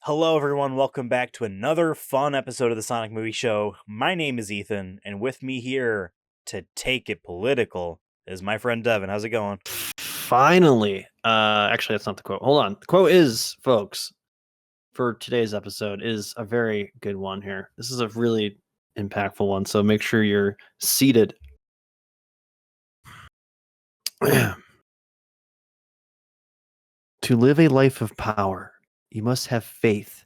Hello, everyone. Welcome back to another fun episode of the Sonic Movie Show. My name is Ethan, and with me here to take it political is my friend Devin. How's it going? Finally. Actually, that's not the quote. Hold on. The quote is, folks, for today's episode is a very good one here. This is a really impactful one, so make sure you're seated. To live a life of power, you must have faith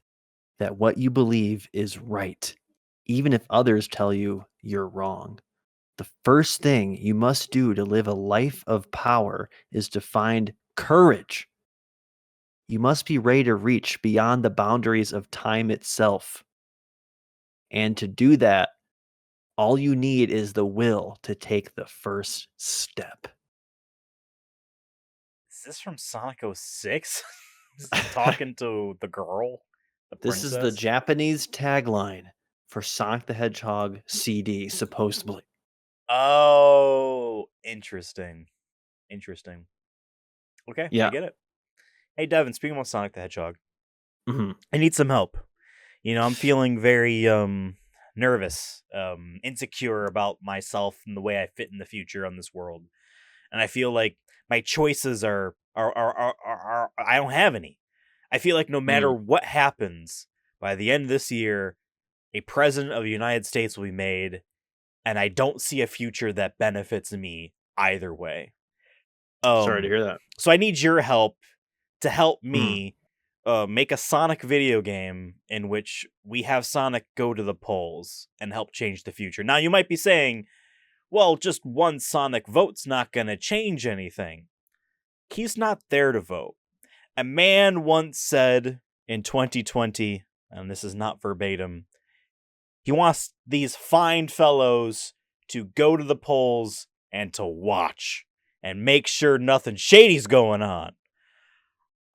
that what you believe is right, even if others tell you you're wrong. The first thing you must do to live a life of power is to find courage. You must be ready to reach beyond the boundaries of time itself. And to do that, all you need is the will to take the first step. Is this from Sonic 06? Is he talking to the girl? The This is the princess? Japanese tagline for Sonic the Hedgehog CD, supposedly. Oh, interesting. Interesting. Okay, I Yeah. get it. Hey, Devin, speaking of Sonic the Hedgehog, hmm I need some help. I'm feeling very nervous, insecure about myself and the way I fit in the future on this world. And I feel like my choices are I don't have any. I feel like no matter Mm. what happens by the end of this year, a president of the United States will be made, and I don't see a future that benefits me either way. Sorry to Um hear that. so I need your help to help Mm. me make a Sonic video game in which we have Sonic go to the polls and help change the future. Now you might be saying, well, just one Sonic vote's not going to change anything. He's not there to vote. A man once said in 2020, and this is not verbatim, he wants these fine fellows to go to the polls and to watch and make sure nothing shady's going on.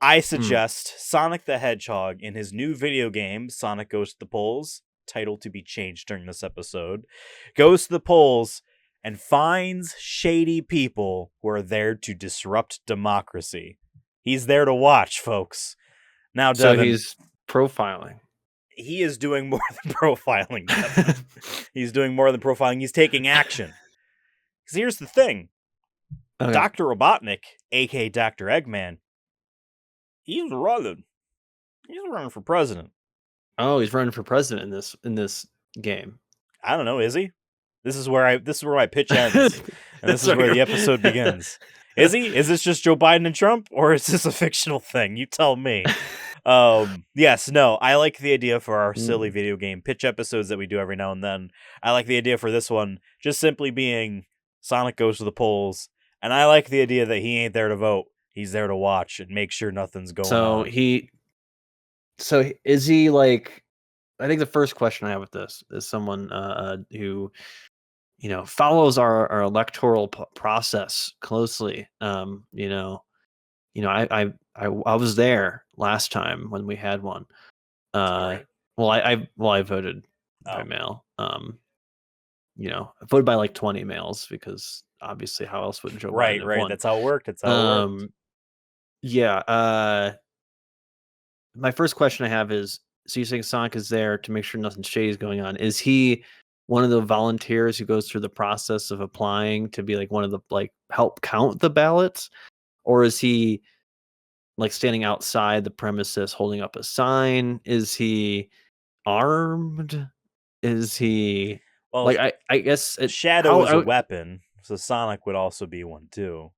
I Mm. suggest Sonic the Hedgehog in his new video game, Sonic Goes to the Polls, title to be changed during this episode, goes to the polls and finds shady people who are there to disrupt democracy. He's there to watch, folks. Now, So Devin, he's profiling. he is doing more than profiling, Devin. He's doing more than profiling. He's taking action. Because here's the thing. Okay. Dr. Robotnik, aka Dr. Eggman, he's running. He's running for president. Oh, he's running for president in this game. I don't know, is he? This is where my pitch ends. And this is where the episode begins. Is he? Is this just Joe Biden and Trump? Or is this a fictional thing? You tell me. Yes, no, I like the idea for our silly Mm. video game pitch episodes that we do every now and then. I like the idea for this one just simply being Sonic goes to the polls. And I like the idea that he ain't there to vote. He's there to watch and make sure nothing's going So on. is he like? I think the first question I have with this is someone who follows our electoral process closely. I was there last time when we had one. Sorry. I voted by Oh. mail. I voted by like 20 mails because obviously how else would Joe Biden Right, have right. won? That's how it worked. That's how it worked. Um, yeah. My first question I have is, so you're saying Sonic is there to make sure nothing shady is going on. Is he one of the volunteers who goes through the process of applying to be like one of the help count the ballots? Or is he like standing outside the premises holding up a sign? Is he armed? Is he Well, like I guess Shadow is a weapon, so Sonic would also be one too.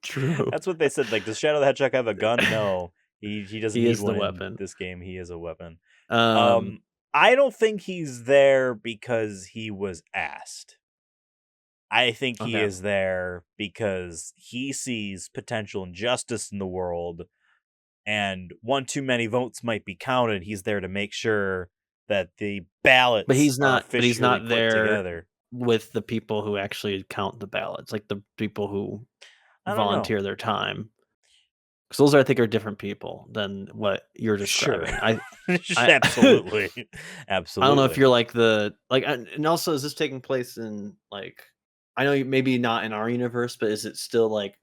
True. That's what they said. Like, does Shadow the Hedgehog have a gun? No, he doesn't He need is the one in weapon. this game. He is a weapon. Um I don't think he's there because he was asked. I think he okay. is there because he sees potential injustice in the world, and one too many votes might be counted. He's there to make sure that the But ballots are he's officially not put there together. with the people who actually count the ballots, like the people who I don't know. volunteer their time. Because those I think are different people than what you're Sure. describing. I Absolutely. I don't know if Absolutely. you're like and also is this taking place in like, I know maybe not in our universe, but is it still like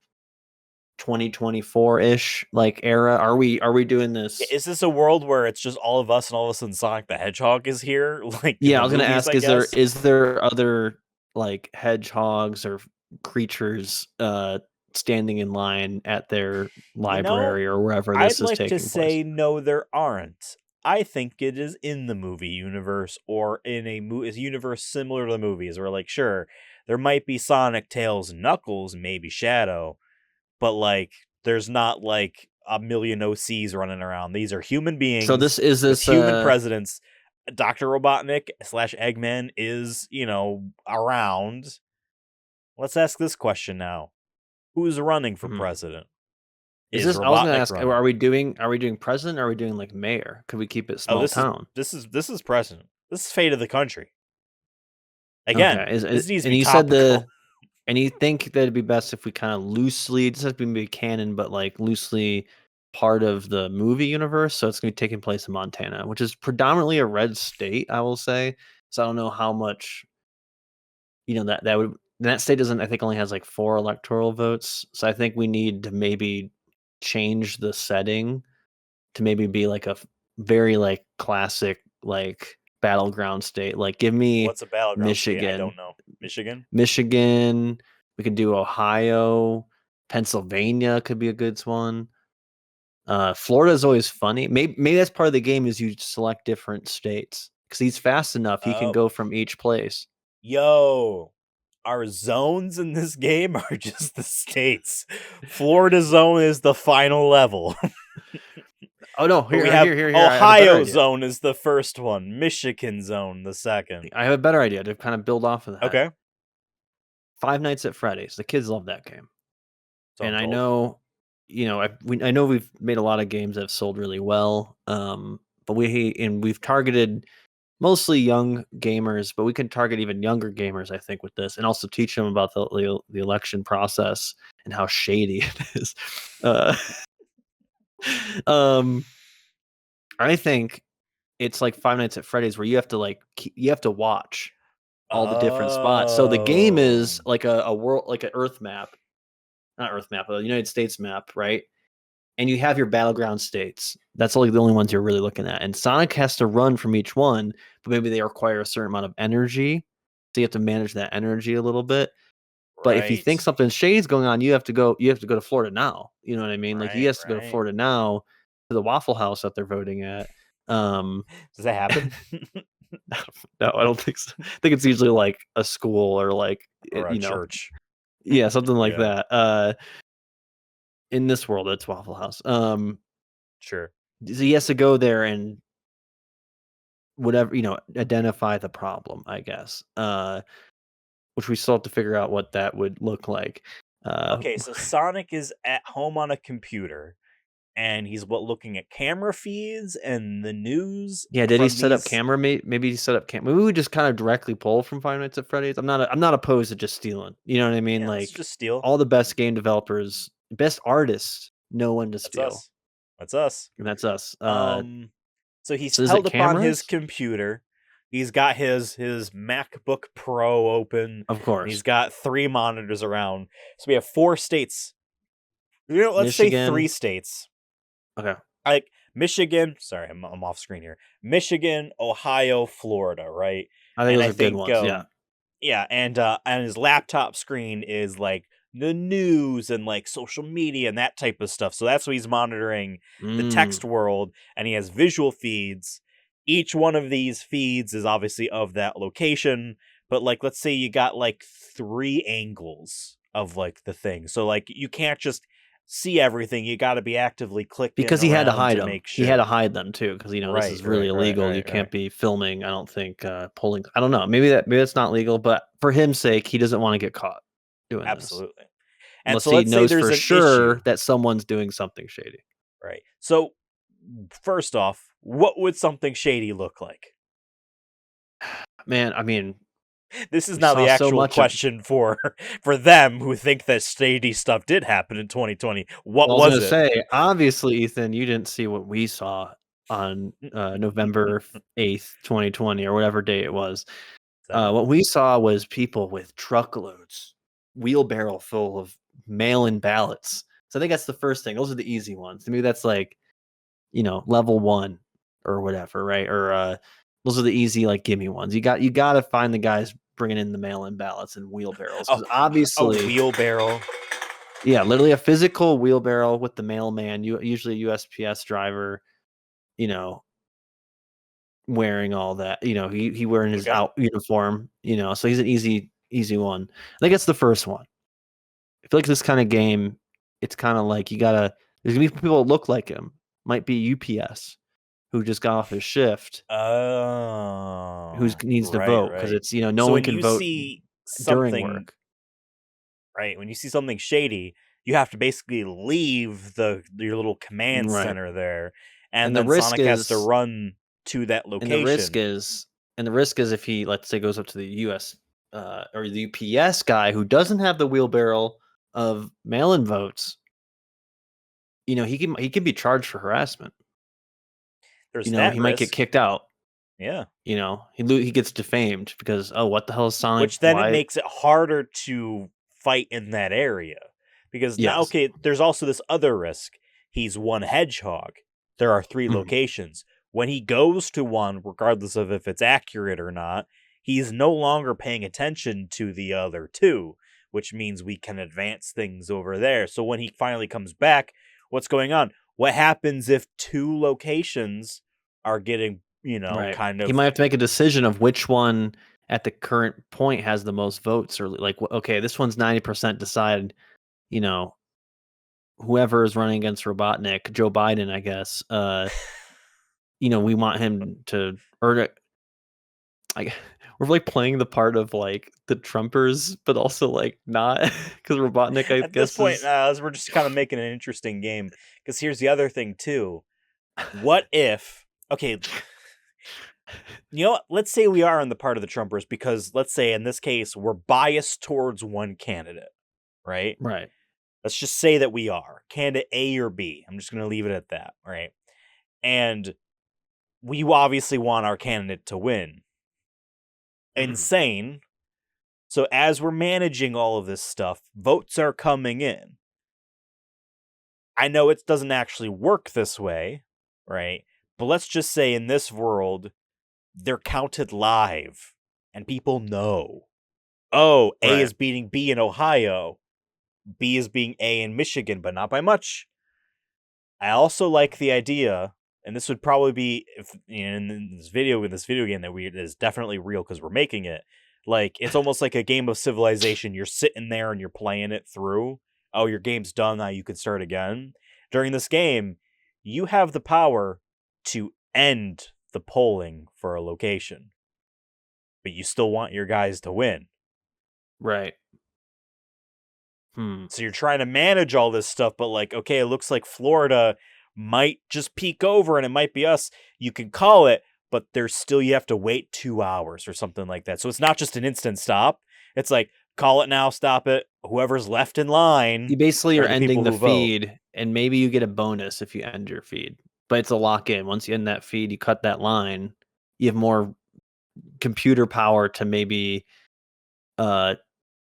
2024-ish like era. Are we doing this? Is this a world where it's just all of us and all of a sudden Sonic the Hedgehog is here, like in Yeah, the I was gonna movies, ask, I guess? is there other like hedgehogs or creatures standing in line at their You know, library or wherever I'd this is like to taking place? say no, there aren't. I think it is in the movie universe or in a universe similar to the movies, where like, sure, there might be Sonic, Tails, and Knuckles, and maybe Shadow, but like, there's not like a million OCs running around. These are human So beings this is with this human presidents. Dr. Robotnik slash Eggman is, around. Let's ask this question now. Who's running for mhm. president? Is Is this I was gonna Robotnik ask, running? are we doing president or are we doing like mayor? Could we keep it Oh, small this is town? this is president. This is fate of the country. Okay. Again, this needs to And be you said topical. and you think that it'd be best if we kind of loosely, it doesn't have to be canon, but like loosely part of the movie universe. So it's gonna be taking place in Montana, which is predominantly a red state, I will say. So I don't know how much, that would that state doesn't, I think, only has like 4 electoral votes. So I think we need to maybe change the setting to maybe be like very like classic like battleground state. Like give me What's a battleground state? I Michigan. don't know. Michigan? Michigan, we could do Ohio, Pennsylvania could be a good one. Florida is always funny. Maybe that's part of the game is you select different states because he's fast enough. He can Oh, go from each place. yo. Our zones in this game are just the states. Florida zone is the final level. Oh no, But we here, have here, here, here. I have a better Ohio idea. zone is the first one. Michigan zone the second. I have a better idea to kind of build off of that. Okay. Five Nights at Freddy's. The kids love that game, So and I'm I told. know, I know we've made a lot of games that have sold really well. But we've targeted mostly young gamers, but we can target even younger gamers, I think, with this, and also teach them about the election process and how shady it is. Uh, um, I think it's like Five Nights at Freddy's, where you have to you have to watch all the different spots. So the game Oh. is like a world, like an Earth map, not Earth map, a United States map, right? And you have your battleground states. That's only the only ones you're really looking at. And Sonic has to run from each one, but maybe they require a certain amount of energy. So you have to manage that energy a little bit. But if you Right. think something shady's going on, you have to go to Florida now. You know what I mean? Like he Right, has to go to right. Florida now to the Waffle House that they're voting at. Um Does that happen? no, I don't think so. I think it's usually like a school or like Or a church? yeah, something like Yeah, that. In this world, it's Waffle House. sure. So he has to go there and whatever, identify the problem, I guess. Which we still have to figure out what that would look like. Uh, Okay, so Sonic is at home on a computer, and he's looking at camera feeds and the news yeah, did he from set up these. camera? Maybe he set up camera. Maybe we just kind of directly pull from Five Nights at Freddy's. I'm not opposed to just stealing. You know what I mean? Yeah, let's Like just steal. all the best game developers, best artists know when to That's steal, us. That's us. and that's us. Um, so he's So is it held up on his cameras? computer. He's got his MacBook Pro open, Of and he's course, got 3 monitors around. So we have 4 states. Let's say Michigan. 3 states. Okay, Like Michigan. Sorry, I'm off screen here. Michigan, Ohio, Florida, right? I think And those I are good think ones. Yeah. yeah, and his laptop screen is like the news and like social media and that type of stuff. So that's what he's monitoring, the Mm. text world, and he has visual feeds. Each one of these feeds is obviously of that location, but like let's say you got like 3 angles of like the thing. So like you can't just see everything. You got to be actively clicking Because he had to around hide to them. make He had to sure. hide them too, because this Right, is really right, right, illegal. You right, right. can't be filming. I don't think pulling. I don't know. Maybe that's not legal, but for him's sake, he doesn't want to get caught doing this Absolutely. And unless so he let's say knows there's for an issue. sure that someone's doing something shady. Right. So, first off, what would something shady look like? Man, I mean, This is we now saw the so actual much of. question for for them who think that shady stuff did happen in 2020. What Well, I was was gonna it? say, obviously, Ethan, you didn't see what we saw on November 8th, 2020, or whatever day it was. Seven. What we saw was people with truckloads, wheelbarrow full of mail-in ballots So I think that's the first thing. Those are the easy ones. To me, that's like, level 1 or whatever, right? Or those are the easy like gimme ones. You got to find the guys bringing in the mail-in ballots and wheelbarrows Oh, because a obviously, wheelbarrow. yeah, literally a physical wheelbarrow with the mailman, usually a USPS driver, you know, wearing all that. He wearing his Okay. out uniform. So he's an easy one. I think it's the first one. I feel like this kind of game, it's kind of like there's gonna be people that look like him. Might be UPS who just got off his shift, who Oh, needs to right, vote because right. it's no So one when can you vote see during something, work. right, when you see something shady, you have to basically leave your little command Right. center there, And and the then risk Sonic has to is run to that and the risk location. is and the risk is if he, let's say, goes up to the US or the UPS guy who doesn't have the wheelbarrow of mail-in votes, he can be charged for harassment. There's that He might get risk. kicked out. Yeah. He gets defamed because, oh, what the hell is Sonic? Which then it Why? makes it harder to fight in that area. Because now, Yes. okay, there's also this other risk. He's one hedgehog. There are 3 Mhm. locations. When he goes to one, regardless of if it's accurate or not, he's no longer paying attention to the other 2, which means we can advance things over there. So when he finally comes back, what's going on? What happens if 2 locations are getting, Right. kind He of might have to make a decision of which one at the current point has the most votes, or like, okay, this one's 90% decided. You know, whoever is running against Robotnik, Joe Biden, I guess. We want him to, like, we're like playing the part of like the Trumpers, but also like not because Robotnik, I at this guess, point, is we're just kind of making an interesting game. Because here's the other thing too. What if? Okay, you know what? Let's say we are on the part of the Trumpers because let's say in this case we're biased towards one candidate, right? right. Let's just say that we are candidate A or B. I'm just going to leave it at that, right? And we obviously want our candidate to win. Mhm. Insane. So as we're managing all of this stuff, votes are coming in. I know it doesn't actually work this way, right? But let's just say in this world, they're counted live and people know. Oh, A Right. is beating B in Ohio. B is beating A in Michigan, but not by much. I also like the idea, and this would probably be if in this video game that is definitely real because we're making it. Like it's almost like a game of Civilization. You're sitting there and you're playing it through. Oh, your game's done. Now you can start again. During this game, you have the power to end the polling for a location, but you still want your guys to win. Right. Hmm. So you're trying to manage all this stuff, but like, okay, it looks like Florida might just peek over and it might be us. You can call it, but there's still, you have to wait 2 hours or something like that. So it's not just an instant stop. It's like, call it now, stop it. Whoever's left in line You basically are are the ending people the who vote. feed, and maybe you get a bonus if you end your feed. But it's a lock in. Once you end that feed, you cut that line. You have more computer power to uh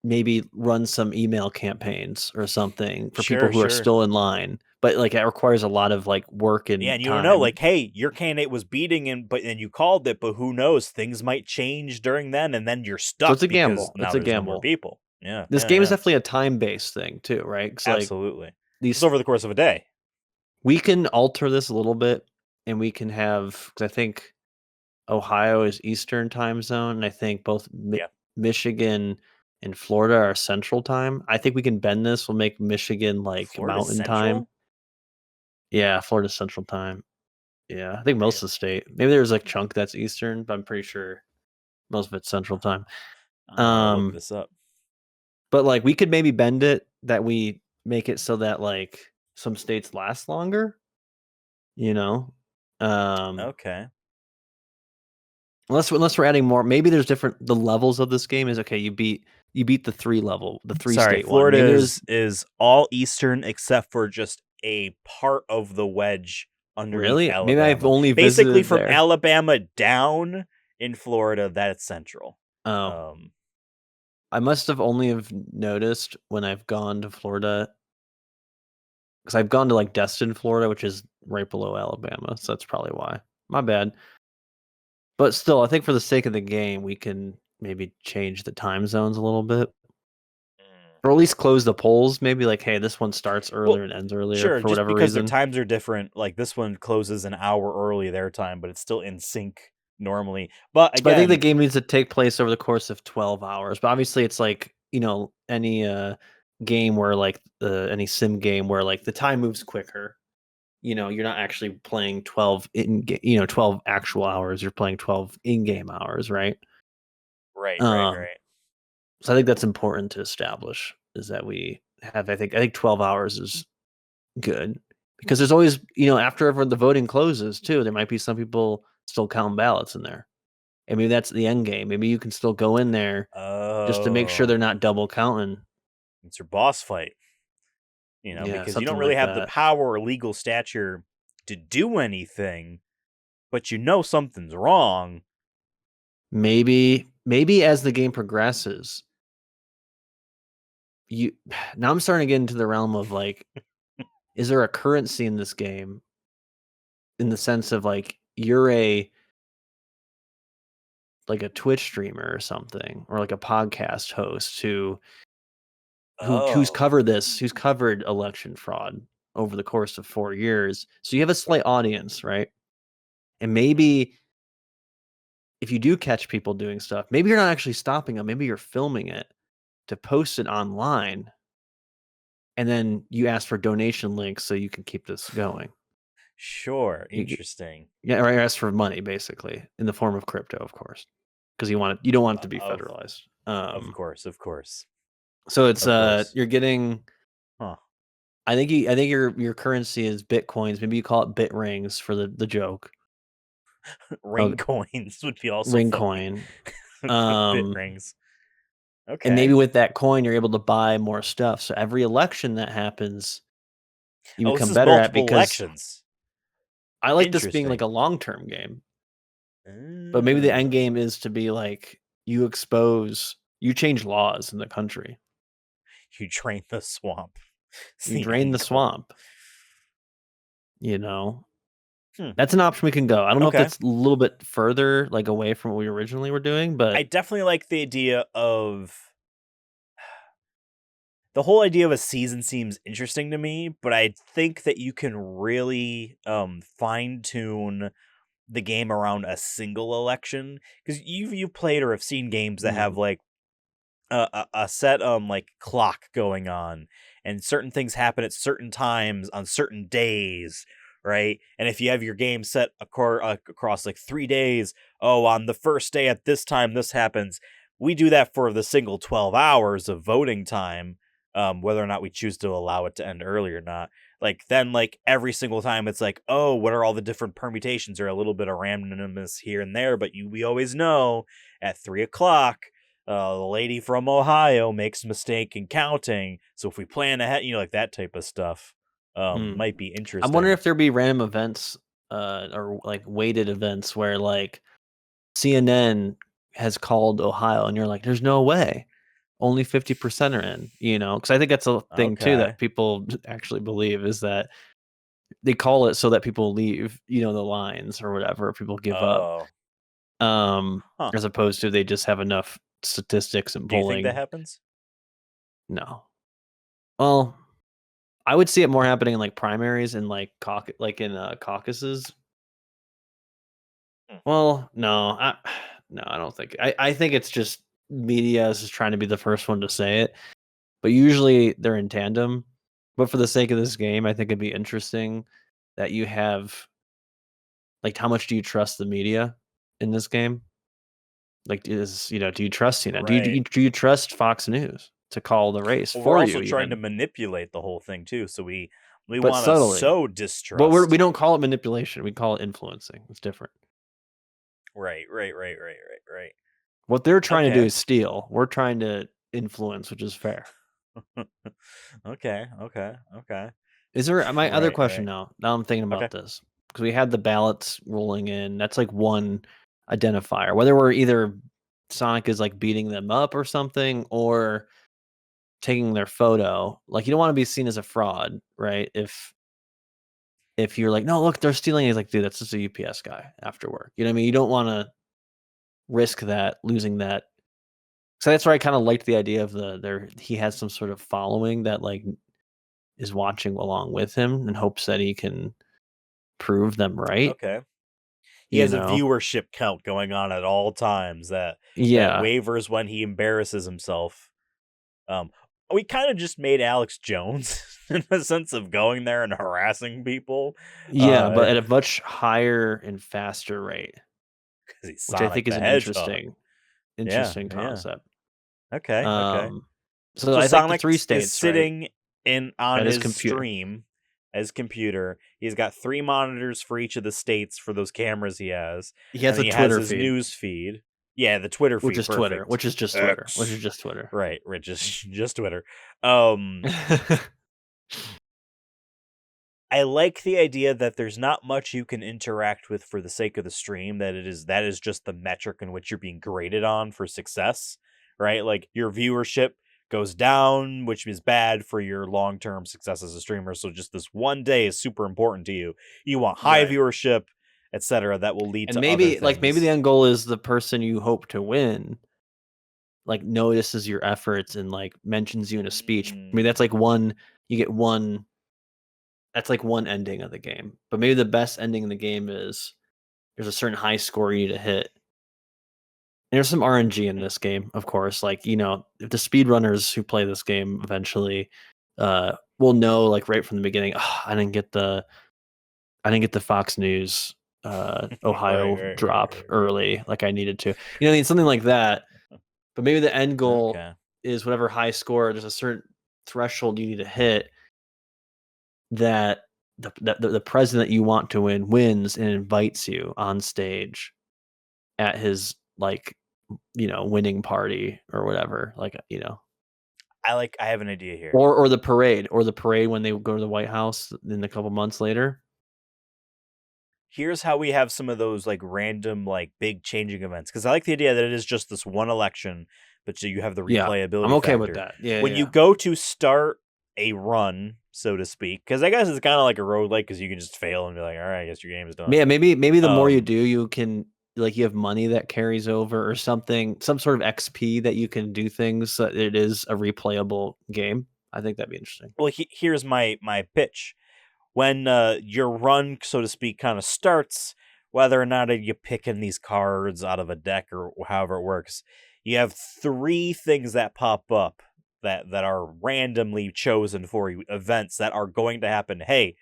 maybe run some email campaigns or something for people Sure, who are sure. still in line. But like it requires a lot of like work Yeah, and and you don't know, time. like, hey, your candidate was beating and but then you called it, but who knows? Things might change during then, and then you're So stuck it's a because gamble. It's now a there's no more gamble. people. Yeah, This yeah, game is yeah. definitely a time-based thing too, right? Because like Absolutely. Just these over the course of a day. we can alter this a little bit, and we can have, because I think Ohio is Eastern time zone, and I think both Yeah. Michigan and Florida are Central time. I think we can bend this. We'll make Michigan like Florida Mountain time. Central? Yeah, Florida Central time. Yeah, I think most of the Really? state. Maybe there's like chunk that's Eastern, but I'm pretty sure most of it's Central time. I gotta look Um, this up. but like we could maybe bend it that we make it so that like some states last longer. You know, um, Okay. unless we're adding more. Maybe there's different. The levels of this game is okay. You beat the three Sorry, state one. Florida Maybe there's is all Eastern except for just a part of the wedge underneath really maybe I've Alabama. only Basically, visited from there. Alabama down in Florida, that's Central. Oh, Um, I must have only have noticed when I've gone to Florida because I've gone to like Destin, Florida, which is right below Alabama, so that's probably why. My bad. But still, I think for the sake of the game, we can maybe change the time zones a little bit, Mm. or at least close the polls. Maybe like, hey, this one starts Well, earlier and ends earlier sure, for just whatever because their reason. times are different, like this one closes an hour early their time, but it's still in sync normally. But But I think the again, game needs to take place over the course of 12 hours. But obviously, it's like any game where like any sim game where like the time moves quicker. You're not actually playing 12 actual hours. You're playing 12 in-game hours, right? right, right, Um, right. so I think that's important to establish is that we have. I think 12 hours is good because there's always after ever the voting closes too. There might be some people still counting ballots in there. And maybe that's the end game. Maybe you can still go in there just to make sure they're Oh, not double counting. it's your boss fight, Yeah, because you don't something really like have the that. power or legal stature to do anything, but you know something's wrong. Maybe as the game progresses, you now I'm starting to get into the realm of like, is there a currency in this game in the sense of like you're a Twitch streamer or something, or like a podcast host who's Oh, covered election fraud over the course of 4 years. So you have a slight audience, right? And hmm. maybe if you do catch people doing stuff, maybe you're not actually stopping them. Maybe you're filming it to post it online, and then you ask for donation links so you can keep this going. Sure, You, interesting. yeah, or ask for money basically in the form of crypto, of course, because you don't want it to be Of federalized. of course, of course, So it's of course. you're getting. Huh? I think your currency is bitcoins. Maybe you call it bit rings for the joke of Ring coins would be also ring funny. coin. Bit Um, rings. and maybe Okay. with that coin, you're able to buy more stuff. So every election that happens, you Oh, this become is better at multiple because elections. I like this being like Interesting. a long-term game, but maybe the end Mm. game is to be like you change laws in the country. You drain the swamp. It's You the drain end the goal. swamp, you know. Hmm. That's an option we can go. I don't know if Okay. that's a little bit further like away from what we originally were doing, I but definitely like the idea of the whole idea of a season seems interesting to me, but I think that you can really fine tune the game around a single election because you've played or have seen games that have mm, like a set like clock going on, and certain things happen at certain times on certain days, right? And if you have your game set across like 3 days, oh, on the first day at this time this happens. We do that for the single 12 hours of voting time, whether or not we choose to allow it to end early or not. Like then, like every single time, it's like, oh, what are all the different permutations? Or a little bit of randomness here and there, but we always know at 3 o'clock the lady from Ohio makes a mistake in counting. So if we plan ahead, like that type of stuff, mm. might be I'm wondering interesting. if there'd be random events or like weighted events where like CNN has called Ohio and you're like, there's no way. Only 50% are in, because I think that's a thing too that Okay. people actually believe is that they call it so that people leave, the lines or whatever, people give up. Oh, Um, huh. as opposed to they just have enough statistics and Do you think that polling. happens? No. Well, I would see it more happening in like primaries and like like in caucuses. Hmm. Well, no, no, I don't think. I think it's just media is just trying to be the first one to say it, but usually they're in tandem. But for the sake of this game, I think it'd be interesting that you have like how much do you trust the media in this game? Like, do you trust Right. do you trust Fox News to call the race Well, we're for you also trying to even, manipulate the whole thing too. So we but want to subtly? sow But we distrust. don't call it manipulation. We call it influencing. It's different. Right. Right. Right. Right. Right. What they're trying to do Okay. is steal. We're trying to influence, which is fair. Okay. Okay. Okay. Is there my other Right. question Right. now? Now I'm thinking Okay. about this because we had the ballots rolling in. That's like one identifier. Whether we're either Sonic is like beating them up or something, or taking their photo. Like, you don't want to be seen as a fraud, right? If you're like, no, look, they're stealing. He's like, dude, that's just a UPS guy after work. You know what I mean? You don't want to risk that, losing that. So that's where I kind of liked the idea of he has some sort of following that like is watching along with him in hopes that he can prove them right. Okay. He You has a know? viewership count going on at all times that Yeah. wavers when he embarrasses himself. Um, we kind of just made Alex Jones in the sense of going there and harassing people. Yeah, but at a much higher and faster rate, Because he's which I Sonic think is the an Hedgehog. Yeah, interesting yeah. concept. Okay. So So I like the Sonic 3 is states, right? sitting in on At his his computer. stream, his computer. He's got 3 monitors for each of the states for those cameras he has, He and has then a he has Twitter his feed, news feed. Yeah, the Twitter which feed, is Twitter, perfect. which is just Twitter, which is X. just Twitter. Right, just Twitter. Um I like the idea that there's not much you can interact with for the sake of the stream, that is just the metric in which you're being graded on for success, right? Like your viewership goes down, which is bad for your long-term success as a streamer. So just this one day is super important to you. You want high Right. viewership, etc. That will lead And to other maybe the things. end goal is the person you hope to win, like, notices your efforts and, like, mentions you in a speech. I mean, that's like Mm. one you get one that's like one ending of the game. But maybe the best ending in the game is there's a certain high score you need to hit. And there's some RNG in this game, of course. Like, if the speedrunners who play this game eventually will know, like, right from the beginning, oh, I didn't get the Fox News Right, Ohio right, right, drop right, right. early like I needed to. What I mean? Something like that. But maybe the end goal Okay. is whatever high score, there's a certain threshold you need to hit that the president you want to win wins and invites you on stage at his, like, winning party or whatever, like, I have an idea here. or the parade when they go to the White House in a couple months later. Here's how we have some of those like random like big changing events, because I like the idea that it is just this one election, but so you have the Yeah, I'm replayability okay with factor that. Yeah, when you yeah. go to start a run, so to speak, because I guess it's kind of like a road like, because you can just fail and be like, all right, I guess your game is done. Yeah, maybe the more you um do, you can, like, you have money that carries over or something, some sort of XP that you can do things so that it is a replayable game. I think that'd be interesting. well, here's my pitch. When your run, so to speak, kind of starts, whether or not you picking these cards out of a deck or however it works, you have 3 things that pop up that are randomly chosen for you, events that are going to happen. Hey,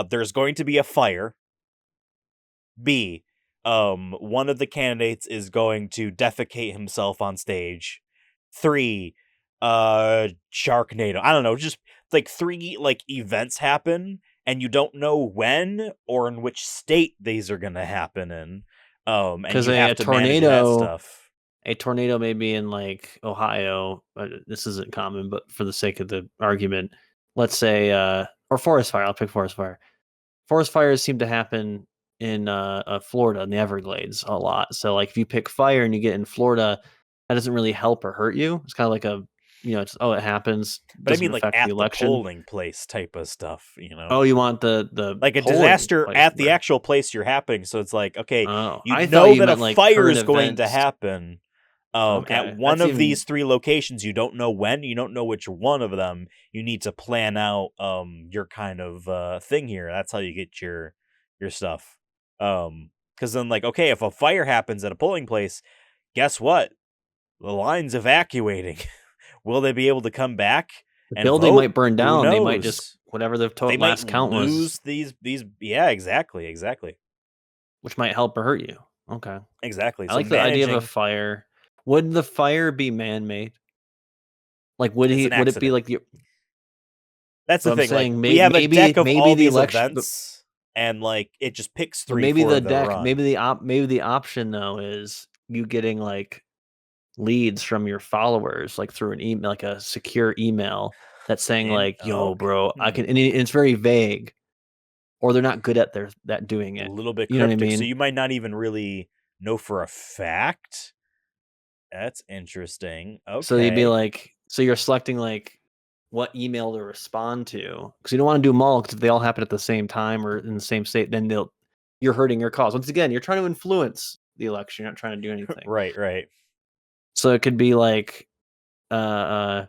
there's going to be a fire. B, one of the candidates is going to defecate himself on stage. 3, Sharknado. I don't know, just like 3 like events happen, and you don't know when or in which state these are gonna happen in. And Because you have to manage that stuff. a tornado may be in, like, Ohio. This isn't common, but for the sake of the argument, let's say, or forest fire. I'll pick forest fire. Forest fires seem to happen in Florida in the Everglades a lot. So, like, if you pick fire and you get in Florida, that doesn't really help or hurt you. It's kind of like it's, oh, it happens, But I doesn't mean, like, affect the at the election. polling place type of stuff, you know? Oh, you want the Like a polling disaster place at the where? actual place you're happening, so it's like, okay, Oh, you I thought know you that a meant like fire current is going to events. happen, at Okay, one that's of even these 3 locations. You don't know when, you don't know which one of them. You need to plan out, your kind of, thing here. That's how you get your stuff. Because then, like, okay, if a fire happens at a polling place, guess what? The line's evacuating. Will they be able to come back the and building vote? might burn Who down. They might just knows? whatever the They might last count was, lose these. Yeah, exactly. which might help or hurt you. Okay. Exactly. I So like the idea of a managing, fire. Would the fire be man-made? Like, it's an would it be accident. like the That's but the I'm thing. Like, saying we have a deck of maybe all the these election, events, and like it just picks but 3 maybe for the the deck, run. maybe the option though is you getting, like, leads from your followers, like, through an email, like a secure email that's saying, In like, "Yo, okay, bro, I can," and it's very vague, or they're not good at that doing a it. little bit You know what I cryptic. So mean? you might not even really know for a fact. That's interesting. So you'd be Okay. like, So you're selecting like what email to respond to, because you don't want to do them all, because if they all happen at the same time or in the same state, then you're hurting your cause. Once again, you're trying to influence the election. You're not trying to do anything. Right. So it could be like the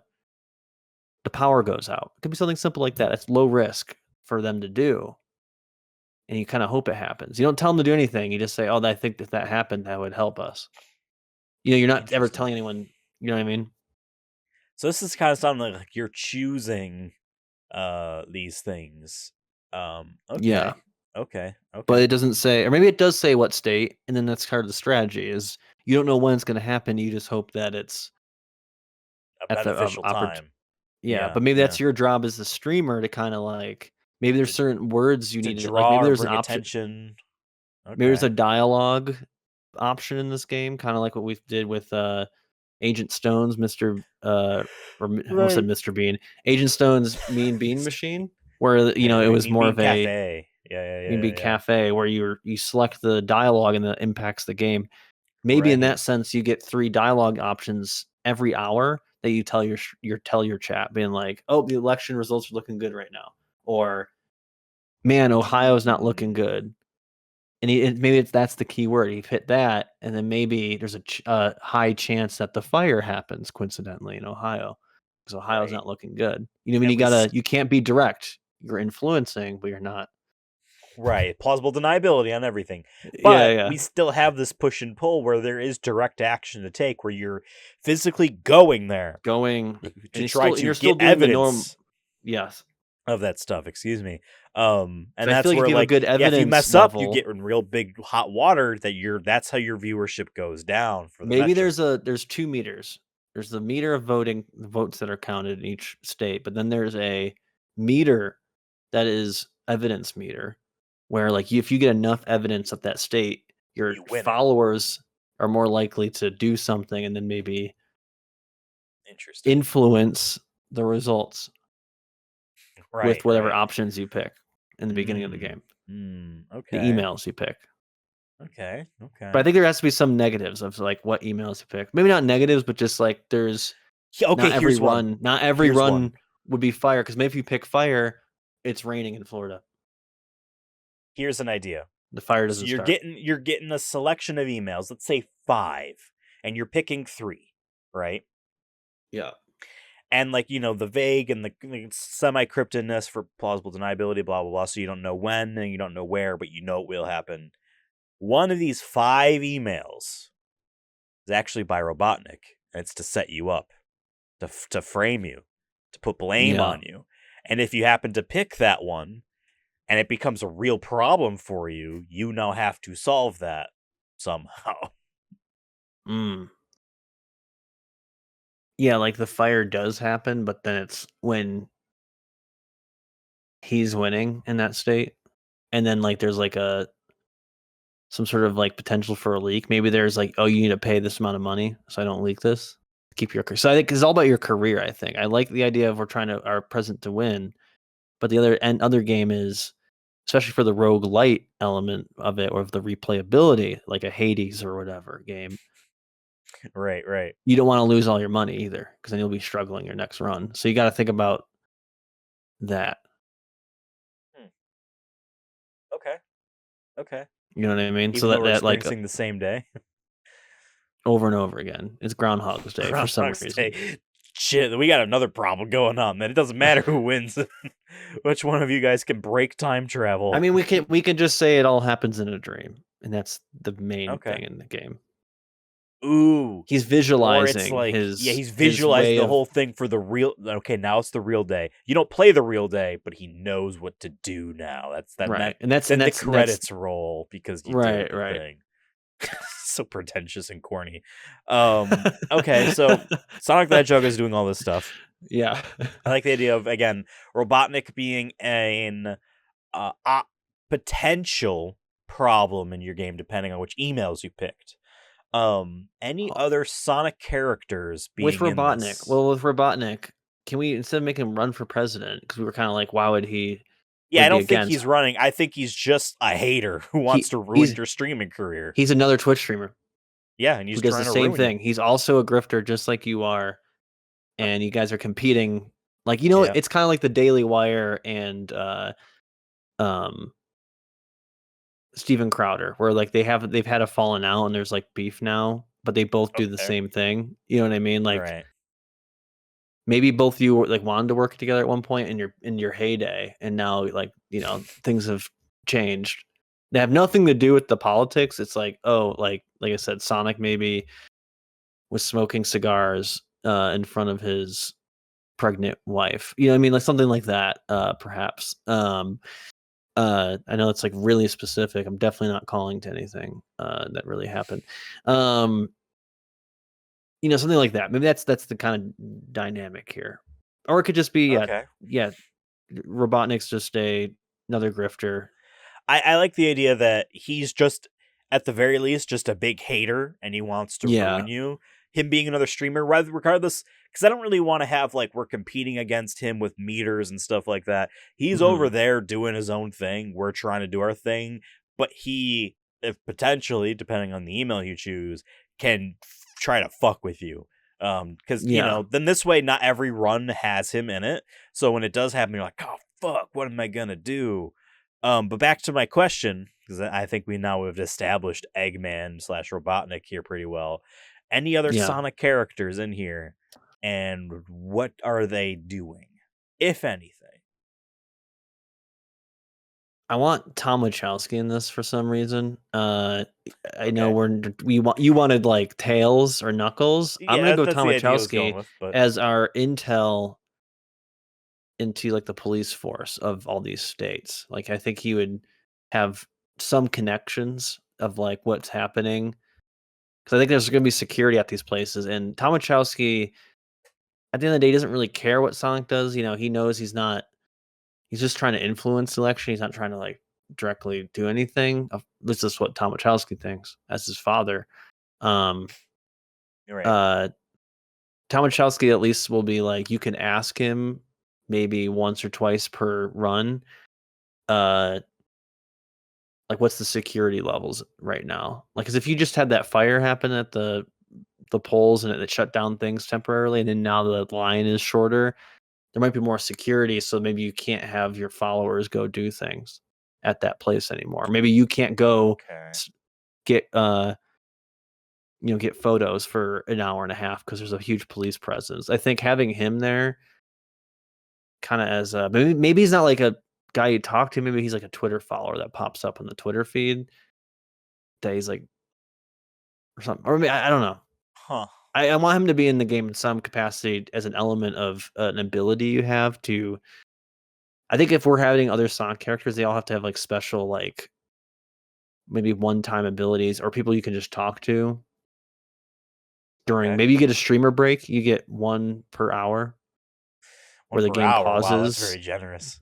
power goes out. It could be something simple like that. It's low risk for them to do, and you kind of hope it happens. You don't tell them to do anything. You just say, "Oh, I think if that happened, that would help us." You're not ever Interesting. telling anyone. You know what I mean? So this is kind of sounding like you're choosing these things. Yeah. Okay. But it doesn't say, or maybe it does say what state, and then that's part of the strategy is you don't know when it's going to happen. You just hope that it's A at the beneficial time. Yeah, Yeah, but maybe yeah. that's your job as the streamer to kind of like, maybe there's To, certain words you to need to, like draw maybe or there's an bring option, attention. maybe there's Okay. a dialogue option in this game, kind of like what we did with Agent Stone's Mr. I almost said Right. Mr. Bean, Agent Stone's Mean Bean Machine, where it Right. was Mean more Bean of a Cafe. Mean Bean Yeah. Cafe where you select the dialogue and that impacts the game. Maybe in Right. that sense, you get 3 dialogue options every hour that you tell your chat, being like, "Oh, the election results are looking good right now," or "Man, Ohio's not looking Mm. good." And that's the key word. You've hit that, and then maybe there's a high chance that the fire happens coincidentally in Ohio, because Ohio's Right. not looking good. You know what I At mean? least You can't be direct. You're influencing, but you're not. right. Plausible deniability on everything. Yeah, But yeah. we still have this push and pull where there is direct action to take, where you're physically going there Going to and try you're to still get doing the norm. evidence Yes. of that stuff, excuse me. And Because I feel that's like if where, you have a like, good yeah, if you evidence mess up, you level, get in real big hot water that's how your viewership goes down for the maybe metric. there's 2 meters. There's the meter of voting, the votes that are counted in each state, but then there's a meter that is evidence meter, where like if you get enough evidence of that state, your You win it. followers are more likely to do something and then maybe Interesting. influence the results with whatever Right. options you pick in the beginning of the Mm. game, the Okay. emails you pick. But I Okay. think there has to be some negatives of like what emails you pick. Maybe not negatives, but just like there's Okay, here's one. not every Here's one. run would be fire, because maybe if you pick fire, it's raining in Florida. Here's an idea. The fire So doesn't start. you're getting a selection of emails, let's say 5, and you're picking 3, right? Yeah. And like, the vague and the semi cryptedness for plausible deniability, blah blah blah. So you don't know when and you don't know where, but you know it will happen. One of these 5 emails is actually by Robotnik, and it's to set you up, to frame you, to put blame Yeah. on you. And if you happen to pick that one, and it becomes a real problem for you, you now have to solve that somehow. Mm. Yeah, like the fire does happen, but then it's when he's winning in that state. And then like there's like some sort of like potential for a leak. Maybe there's like, oh, you need to pay this amount of money so I don't leak this. Keep your so I think it's all about your career, I think. I like the idea of we're trying to our present to win, but the other game is, especially for the rogue light element of it or of the replayability, like a Hades or whatever game, Right. you don't want to lose all your money either, because then you'll be struggling your next run. So you got to think about that. Hmm. Okay. You know what I mean? So Even though that we're like experiencing the same day. over and over again. It's Groundhog's Day for some Groundhog's reason. Day. Shit, we got another problem going on, man. It doesn't matter who wins. Which one of you guys can break time travel? I mean, we can just say it all happens in a dream, and that's the main Okay. thing in the game. Ooh. He's Or it's visualizing like, yeah, he's his visualized way the of whole thing for the real. Okay, now it's the real day. You don't play the real day, but he knows what to do now. That's that. right, That and that's then the credits roll because you did the right. thing. So pretentious and corny. Okay, so Sonic the Hedgehog is doing all this stuff. Yeah. I like the idea of, again, Robotnik being an potential problem in your game, depending on which emails you picked. Any other Sonic characters With being in Robotnik, this? with Robotnik, can we, instead of making him run for president, because we were kind of like, why would he Yeah, would I be don't think against? he's running. I think he's just a hater who wants to ruin your streaming career. He's another Twitch streamer Yeah, and who he's does the trying to same ruin you. thing. He's also a grifter, just like you are, and you guys are competing. Like, Yeah. it's kind of like the Daily Wire and um Steven Crowder, where like they've had a falling out and there's like beef now, but they both do the Okay. same thing. You know what I mean? Like Right. maybe both of you like wanted to work together at one point in your heyday, and now like things have changed. They have nothing to do with the politics. It's like, oh, like I said, Sonic maybe was smoking cigars in front of his pregnant wife. You know what I mean? Like something like that, perhaps. I know it's like really specific. I'm definitely not calling to anything that really happened. Um, something like that. Maybe that's the kind of dynamic here. Or it could just be, Okay. yeah, Robotnik's just another grifter. I like the idea that he's just, at the very least, just a big hater and he wants to ruin Yeah. you. Him being another streamer, rather regardless, because I don't really want to have like we're competing against him with meters and stuff like that. He's over Mhm. there doing his own thing. We're trying to do our thing, but he, if potentially, depending on the email you choose, can try to fuck with you. Because Yeah. then this way, not every run has him in it. So when it does happen, you're like, oh fuck, what am I gonna do? But back to my question, because I think we now have established Eggman slash Robotnik here pretty well. Any other Yeah. Sonic characters in here, and what are they doing, if anything? I want Tom Wachowski in this for some reason. I know Okay, you wanted like Tails or Knuckles. I'm gonna yeah, go that's Tom the idea I was going Wachowski with. But as our intel into like the police force of all these states. Like I think he would have some connections of like what's happening, because I think there's going to be security at these places. And Tom Wachowski, at the end of the day, he doesn't really care what Sonic does. He knows he's not. He's just trying to influence the election. He's not trying to like directly do anything. This is what Tom Wachowski thinks as his father. Um, you're right. uh, Tom Wachowski at least will be like, you can ask him maybe once or twice per run. Uh, like what's the security levels right now? Like, because if you just had that fire happen at the polls and it shut down things temporarily, and then now the line is shorter, there might be more security. So maybe you can't have your followers go do things at that place anymore. Maybe you can't go Okay, get get photos for an hour and a half because there's a huge police presence. I think having him there, kind of as a maybe he's not like a guy you talk to. Maybe he's like a Twitter follower that pops up in the Twitter feed that he's like or something. Or maybe, I don't know. huh? I want him to be in the game in some capacity as an element of an ability you have to. I think if we're having other Sonic characters, they all have to have like special, like maybe one-time abilities or people you can just talk to during. Okay, Maybe you get a streamer break. You get one per hour one where the per game hour. Wow, that's pauses. very generous.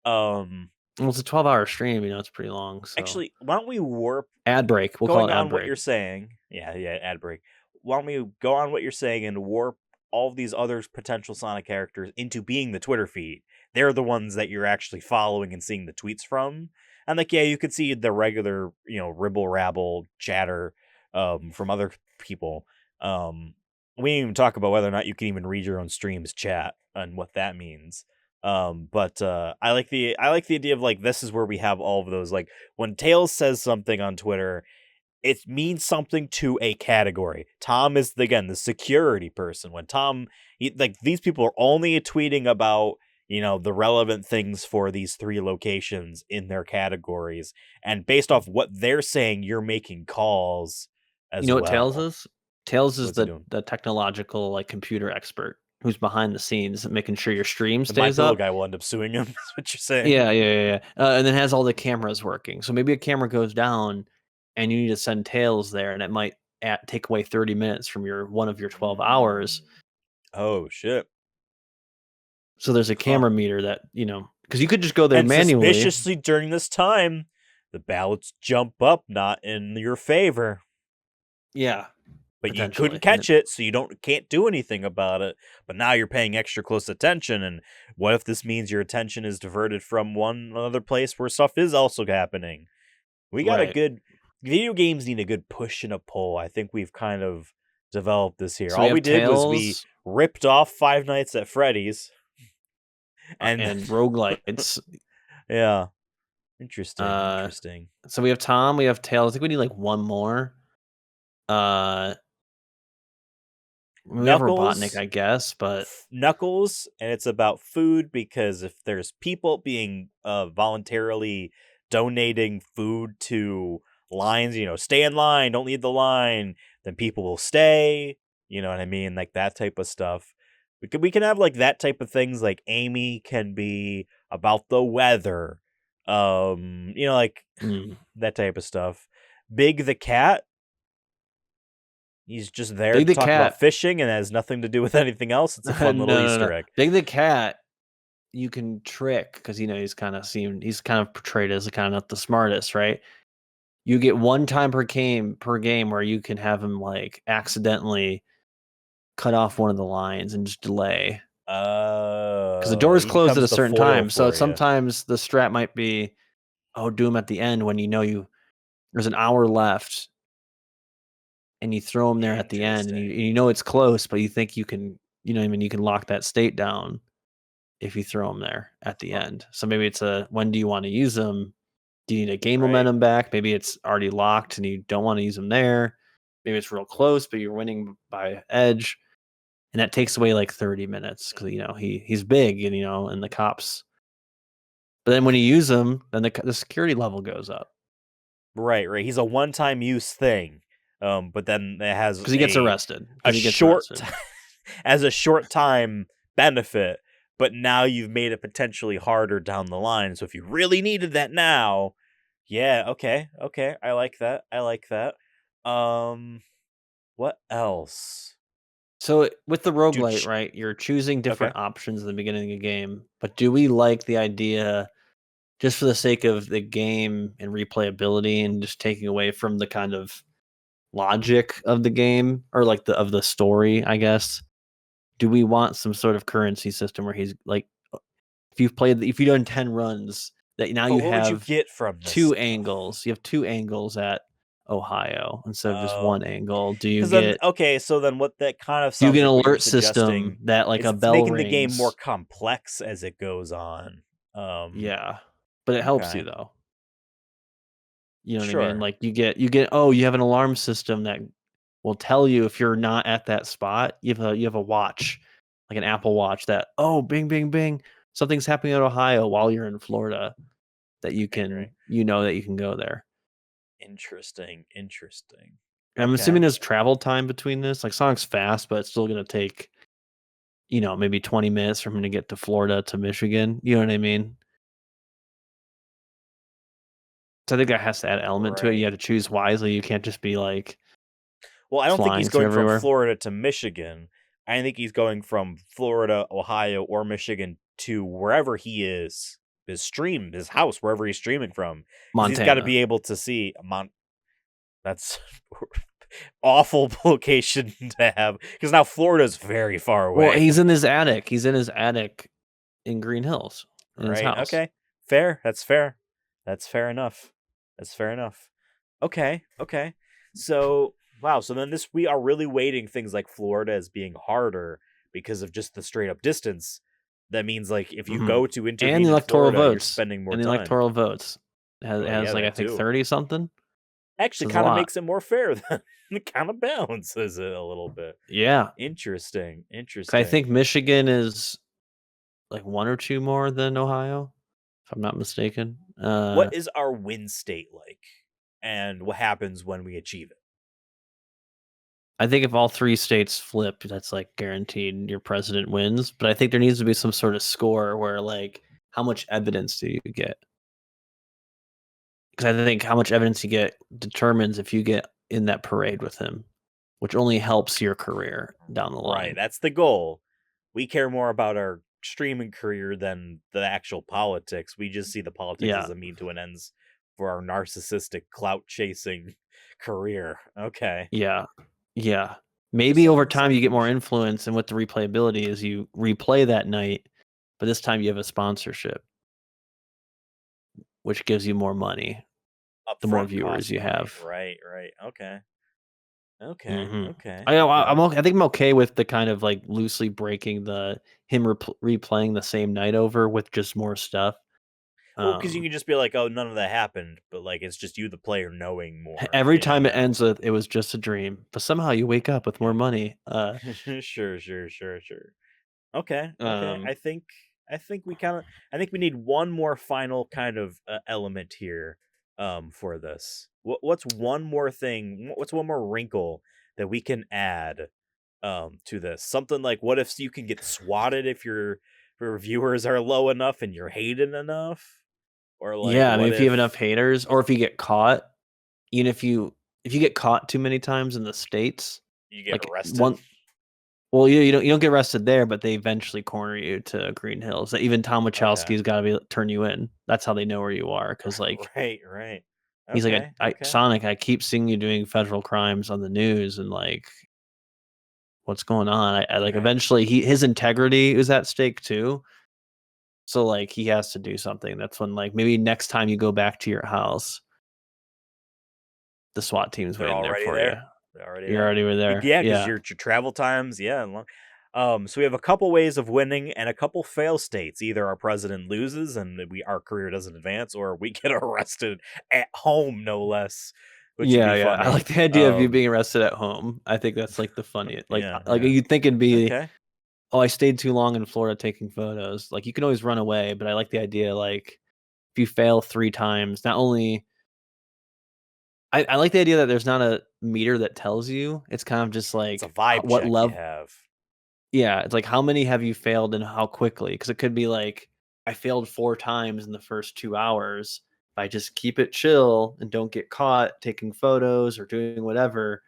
Um, Well, it's a 12-hour stream. It's pretty long. So Actually, why don't we warp ad break. We'll call going it ad on what break. you're saying? Yeah, yeah, ad break. Why don't we go on what you're saying and warp all of these other potential Sonic characters into being the Twitter feed? They're the ones that you're actually following and seeing the tweets from. And like, yeah, you could see the regular, ribble rabble chatter from other people. We didn't even talk about whether or not you can even read your own stream's chat and what that means. But I like the idea of like this is where we have all of those, like when Tails says something on Twitter, it means something to a category. Tom is again the security person. When Tom, like these people are only tweeting about the relevant things for these three locations in their categories, and based off what they're saying, you're making calls You as know what Tails well. is? Tails is What's he the doing? the technological like computer expert who's behind the scenes making sure your stream The My stays Pillow up. guy will end up suing him. Is what you're saying? Yeah, yeah, yeah, yeah. And then has all the cameras working. So maybe a camera goes down, and you need to send Tails there, and it might take away 30 minutes from your one of your 12 hours. Mm. Oh shit! So there's a Huh? camera meter that because you could just go there And manually. suspiciously during this time, the ballots jump up not in your favor. Yeah, But you couldn't potentially. And catch it, so you can't do anything about it. But now you're paying extra close attention, and what if this means your attention is diverted from one other place where stuff is also happening? We got a right. good Video games need a good push and a pull. I think we've kind of develop this here. So we All we have did was we Tales ripped off Five Nights at Freddy's, and and roguelites. yeah, interesting, Uh, interesting. so we have Tom, we have Tales. I think we need like one more. Uh, we have Robotnik, Knuckles, I guess, but Knuckles, and it's about food because if there's people being voluntarily donating food to lines, stay in line, don't leave the line, then people will stay. You know what I mean? Like that type of stuff. We can have like that type of things. Like Amy can be about the weather. Like mm, that type of stuff. Big the cat, he's just there Big to the talk about Cat. fishing and has nothing to do with anything else. It's a No, fun little no, no. Easter egg. Big the Cat, you can trick because he's kind of portrayed as kind of not the smartest, right? You get one time per game where you can have him like accidentally cut off one of the lines and just delay because the Oh, door's he closed at becomes a the certain foil time. So for you. sometimes the strat might be, oh, do him at the end when there's an hour left and you throw him there at the end and Interesting. you know it's close, but you think you can, you know what I mean, you can lock that state down if you throw him there at the Huh, end. So maybe it's a when do you want to use them? Do you need to gain right. momentum back? Maybe it's already locked and you don't want to use them there. Maybe it's real close, but you're winning by edge. And that takes away like 30 minutes because he's big and the cops. But then when you use him, then the security level goes up Right, right. He's a one-time use thing. But then it has because he gets arrested. a Because he gets short arrested. as a short time benefit, but now you've made it potentially harder down the line. So if you really needed that now, yeah, okay, okay. I like that. I like that. Um, what else? So with the Dude, roguelite, right, you're choosing okay. different options in the beginning of the game. But do we like the idea just for the sake of the game and replayability and just taking away from the kind of logic of the game or like the story, I guess? Do we want some sort of currency system where he's like if you've done 10 runs that now But you what would you have get from this two stuff? angles. You have two angles at Ohio instead of just Oh, one angle. because then okay, so then what that kind of Do you sounds get an like what you're alert suggesting system that like is a it's bell making the game more rings? complex as it goes on. Um, Yeah. But it helps you okay, though. You know what I mean? sure. Like you have an alarm system that will tell you if you're not at that spot. You have a watch, like an Apple Watch that, oh, bing bing bing, something's happening in Ohio while you're in Florida that Right, right. that you can go there. Interesting, interesting. And I'm assuming Okay, there's travel time between this. Like Sonic's fast, but it's still gonna take, maybe 20 minutes for him to get to Florida to Michigan. You know what I mean? So I think that has to add element to it. You right. have to choose wisely. You can't just be like Well, I don't think he's flying through going from everywhere. Florida to Michigan. I think he's going from Florida, Ohio, or Michigan to wherever he is, his house, wherever he's streaming from, because he's got to Montana. be able to see Mount. That's awful location to have because now Florida's very far Well, away. he's in his attic. He's in his attic in Green Hills in his Right. house. Okay. Fair. That's fair. That's fair enough. That's fair enough. Okay. Okay. So wow. So then we are really weighting things like Florida as being harder because of just the straight up distance. That means like if you hmm go to And intervene the in electoral Florida, you're votes. spending more And the time. electoral votes. It Well, yeah, has like I that think too. 30 something. Actually, So there's a kind of lot. makes it more fair. Then it kind of balances it a little bit. Yeah. Interesting. 'Cause I Interesting. think Michigan is like one or two more than Ohio, if I'm not mistaken. What is our win state like, and what happens when we achieve it? I think if all three states flip, that's like guaranteed your president wins. But I think there needs to be some sort of score where like how much evidence do you get? Because I think how much evidence you get determines if you get in that parade with him, which only helps your career down the Right, line. that's the goal. We care more about our streaming career than the actual politics. We just see the politics Yeah, as a mean to an ends for our narcissistic clout chasing career. Okay. yeah, yeah. Maybe over Sounds time you sounds get more interesting. influence, and with the replayability, is you replay that night, but this time you have a sponsorship, which gives you more money the more Upfront viewers cost you money. have. Right, right. Okay. Okay. Mhm. Okay. I'm Okay. I think I'm okay with the kind of, like, loosely breaking the him replaying the same night over with just more stuff. Well, because you Um, can just be like, "Oh, none of that happened," but like it's just you, the player, knowing more. every time it Yeah. ends with, "It was just a dream," but somehow you wake up with more money. Sure. Sure. Sure. Sure. Okay, okay. Um I think we kind of I think we need one more final kind of element here for this. What's one more thing? What's one more wrinkle that we can add to this? Something like what if you can get swatted if your viewers are low enough and you're hated enough? Or like Yeah, I mean, what if you have if enough haters or if you get caught, even if you get caught too many times in the States, you get like, arrested? one well, you don't get arrested there, but they eventually corner you to Green Hills. Even Tom Okay. Wachowski's gotta be turn you in. That's how they know where you are, because like, Right, right. he's like, Okay, I okay. Sonic, I keep seeing you doing federal crimes on the news, and, like, what's going on?" I like, Right. eventually his integrity is at stake too, so, like, he has to do something. That's when, like, maybe next time you go back to your house, the SWAT team's They're waiting there already for you. there. They're already You're there. already were there. Yeah, because Yeah. your travel times, yeah, and so we have a couple ways of winning and a couple fail states. Either our president loses and our career doesn't advance, or we get arrested at home, no less, which would Yeah, be yeah. I funny. like the idea of you being arrested at home. I think that's, like, the funniest, Yeah, like, yeah. you'd think it'd be, Okay. "Oh, I stayed too long in Florida taking photos." Like, you can always run away, but I like the idea, like, if you fail 3 times, not only I like the idea that there's not a meter that tells you, it's kind of just It's a like, vibe what check you level. have. Yeah, it's like, how many have you failed and how quickly? Because it could be like, I failed 4 times in the first 2 hours. If I just keep it chill and don't get caught taking photos or doing whatever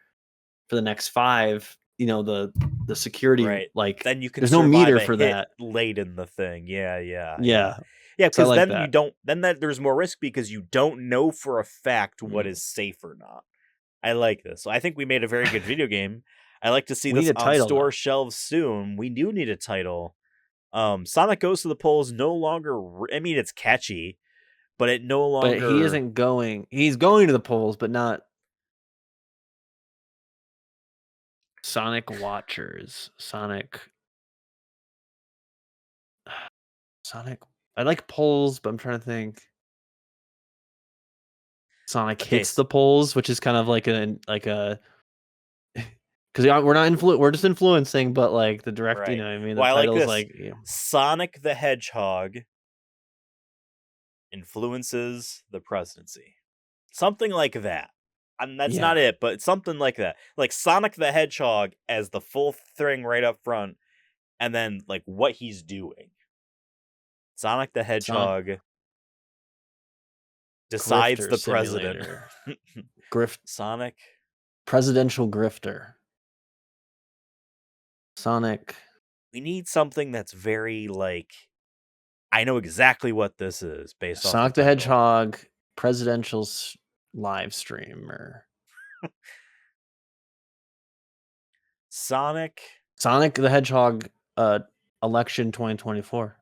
for the next 5, the security, Right. like, Then you can there's no survive meter a for hit that. late in the thing. Yeah, yeah, yeah. Yeah. Yeah, So I because like then you that. don't then that there's more risk because you don't know for a fact what Mm. is safe or not. I like this. So I think we made a very good video game. I like to see We need this a on title, store though. shelves soon. We do need a title. Sonic Goes to the Polls no longer I mean it's catchy, but it no But longer he's going to the polls, but not Sonic Watchers. Sonic I like polls, but I'm trying to think. Sonic okay, hits the polls, which is kind of like a because we're just influencing, but, like, the direct, right. what I mean, the Well, I like title's this. like, Sonic the Hedgehog influences the presidency. Something like that. And that's not yeah, it, but something like that. Like Sonic the Hedgehog as the full thing right up front, and then like what he's doing. Sonic the Sonic Hedgehog decides grifter the president. simulator. Grift Sonic, presidential grifter. Sonic we need something that's very like I know exactly what this is based off the Sonic the title. Hedgehog presidential live streamer. Sonic Sonic the Hedgehog, election 2024.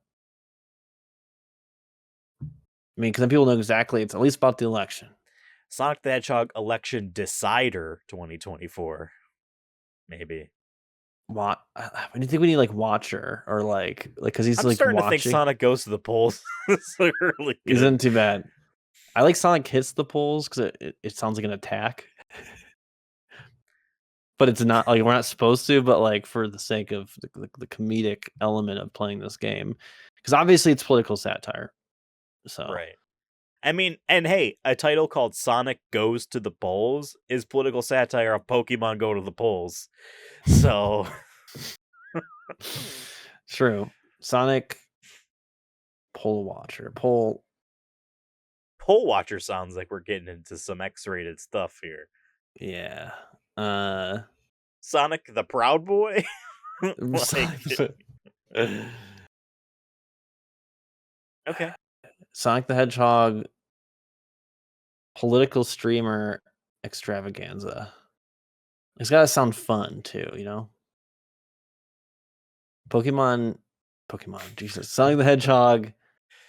I mean, because then people know exactly it's at least about the election. Sonic the Hedgehog election decider 2024. Maybe. I do think we need, like, Watcher or, like, because he's, I'm like, starting to think watching. Sonic Goes to the Polls is like really good. Isn't too bad. I like Sonic hits the poles because it sounds like an attack, but it's not, like, we're not supposed to, but, like, for the sake of the comedic element of playing this game, because obviously it's political satire, so Right. I mean, and hey, a title called Sonic Goes to the Polls is political satire of Pokemon Go to the Polls. So, true. Sonic poll watcher, Poll Watcher sounds like we're getting into some X rated stuff here. yeah, uh, Sonic the Proud Boy? Like, okay. Sonic the Hedgehog political streamer extravaganza. It's gotta sound fun too, you know? Pokemon Jesus. Sonic the Hedgehog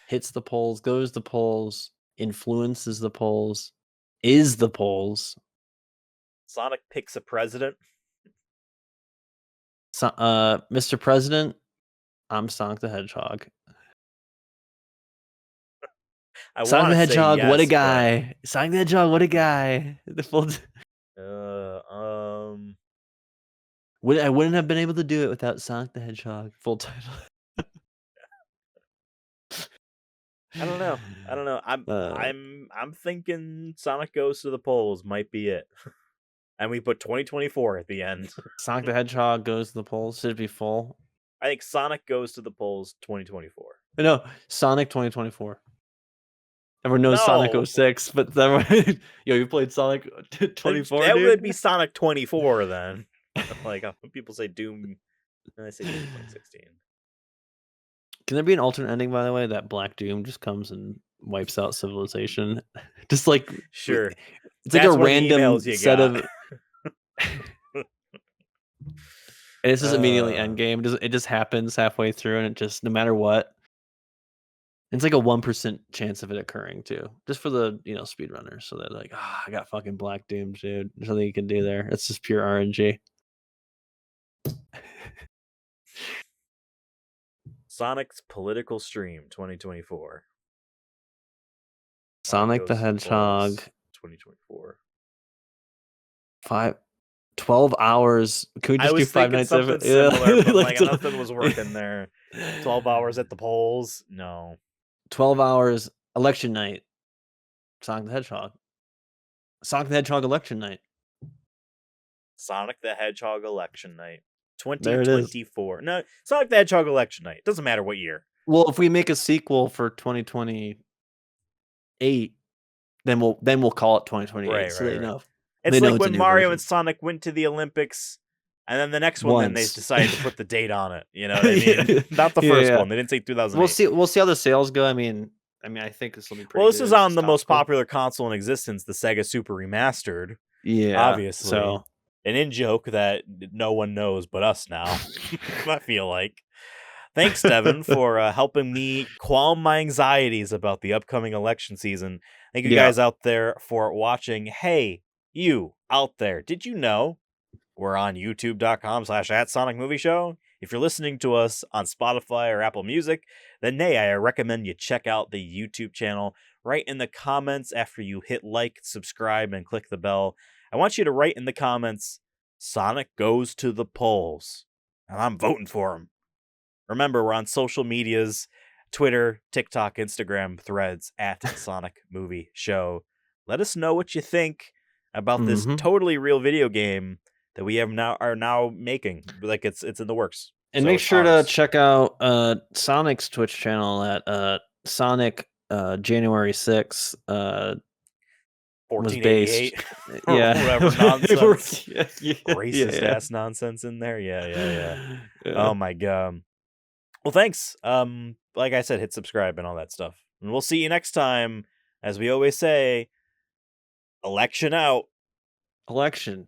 hits the polls, goes the polls, influences the polls, is the polls. Sonic picks a president. So, Mr. President, I'm Sonic the Hedgehog. I Sonic want the to say Hedgehog, what a yes, but guy! Sonic the Hedgehog, what a guy! The full. I wouldn't have been able to do it without Sonic the Hedgehog. Full title. I don't know. Uh, I'm thinking Sonic Goes to the Polls might be it. And we put 2024 at the end. Sonic the Hedgehog goes to the polls. Should it be full? I think Sonic Goes to the Polls 2024. No, Sonic 2024. Everyone knows Sonic No. 06, but then yo, you played Sonic 24, That dude? would be Sonic 24 then. Like when people say Doom, I say Doom 2016. Can there be an alternate ending, by the way, that Black Doom just comes and wipes out civilization? Just like Sure. it's That's like a one of the random emails you set got. of and it's just immediately endgame. It just happens halfway through, and it just no matter what. It's like a 1% chance of it occurring too, just for the speedrunners. So they're like, I got fucking Black Doom, dude. There's nothing you can do there. It's just pure RNG. Sonic's Political Stream 2024. Sonic the Hedgehog 2024. 12 hours. Can we I just do was 5 thinking nights of something it? similar, but Like, nothing was working there. 12 hours at the polls? No. 12 hours election night. Sonic the Hedgehog. Sonic the Hedgehog election night. Sonic the Hedgehog election night. There it is. 2024. No, Sonic the Hedgehog election night. Doesn't matter what year. Well, if we make a sequel for 2028, then we'll call it 2028. Right, so right, they right. know. It's They know like it's a when new Mario version. and Sonic went to the Olympics, and then the next one, then they Once. decided to put the date on it. You know what I mean? Not the first one. They didn't say 2008. We'll see how the sales go. I mean, I think this will be pretty. Well, this good. is on It's the most topical. popular console in existence, the Sega Super Remastered. Yeah, obviously. So an in-joke that no one knows but us now. I feel like. Thanks, Devin, for helping me calm my anxieties about the upcoming election season. Thank you guys out there for watching. Hey, you out there, did you know we're on youtube.com/@SonicMovieShow? If you're listening to us on Spotify or Apple Music, then I recommend you check out the YouTube channel. Write in the comments after you hit like, subscribe, and click the bell. I want you to write in the comments, Sonic goes to the polls, and I'm voting for him. Remember, we're on social medias, Twitter, TikTok, Instagram, Threads, @SonicMovieShow. Let us know what you think about this totally real video game that we are now making. Like it's in the works. And so make sure to check out Sonic's Twitch channel at Sonic January 6th. 1488 or yeah, whatever nonsense. Racist yeah. ass nonsense in there. Yeah. Oh my god. Well, thanks. Like I said, hit subscribe and all that stuff. And we'll see you next time. As we always say, election out. Election.